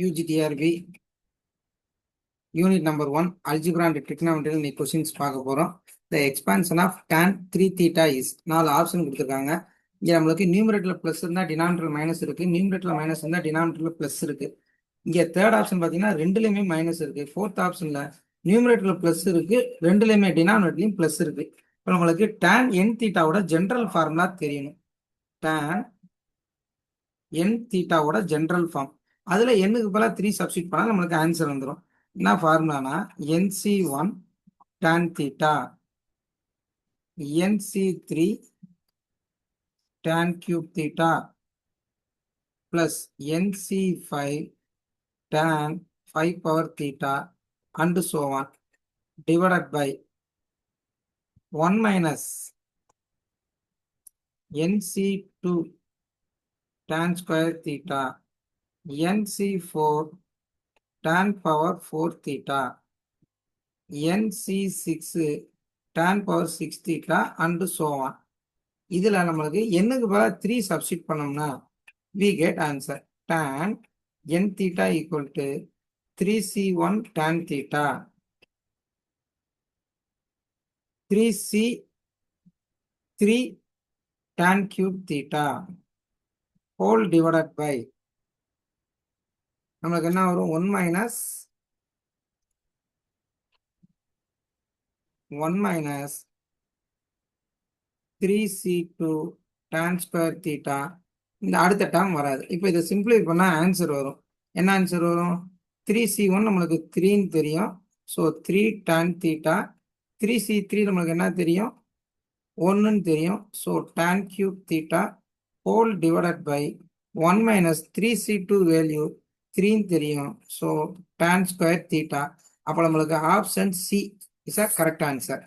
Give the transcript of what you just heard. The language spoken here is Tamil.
UGTRB Unit number 1 Algebra and Trigonometry நீ questions பார்க்க போறோம். The expansion of tan 3 theta is 4 option கொடுத்துருக்காங்க. இங்க நம்மளுக்கு நியூமரேட்டர்ல பிளஸ் இருந்தா டினாமினேட்டர்ல மைனஸ் இருக்கு, நியூமரேட்டர்ல மைனஸ் இருந்தா டினாமினேட்டர்ல பிளஸ் இருக்கு. இங்க தேர்ட் ஆப்ஷன் பாத்தீங்கன்னா ரெண்டுலயுமே மைனஸ் இருக்கு. ஃபோர்த் ஆப்ஷன்ல நியூமரேட்டர்ல பிளஸ் இருக்கு, ரெண்டுலயுமே டினாமினேட்டர்லயும் பிளஸ் இருக்கு. இப்போ நம்மளுக்கு tan n தீட்டாவோட ஜெனரல் ஃபார்முலா தெரியணும். tan n தீட்டாவோட ஜெனரல் ஃபார்ம், அதுல என்னுக்கு பதிலா 3 சப்ஸ்டிட் பண்ணா நம்மளுக்கு ஆன்சர் வந்துடும். என்ன ஃபார்முலானா NC1 tan theta, NC3 tan cube theta plus NC5 tan 5 power theta and so on divided by 1 minus NC2 tan square theta, NC4 tan power 4 theta, NC6 tan power 6 theta and so on. இதுல நம்மளுக்கு என்னுக்கு பதிலா 3 சப்ஸ்டிட் பண்ணோம்னா we get answer tan n theta equal to 3c1 tan theta, 3c3 tan cube theta whole divided by நம்மளுக்கு என்ன வரும் 1 minus 3c2 tan square theta. இந்த அடுத்த டேர்ம் வராது. இப்போ இதை சிம்பிளை பண்ணா ஆன்சர் வரும். என்ன ஆன்சர் வரும்? 3c1 நம்மளுக்கு 3ன்னு தெரியும். ஸோ 3 tan theta, 3c3 நம்மளுக்கு என்ன தெரியும்? 1ன்னு தெரியும். So tan cube theta whole divided by 1 minus 3c2 value 3ன்னு தெரியும். So tan square theta. அப்போ நம்மளுக்கு option C is a correct answer.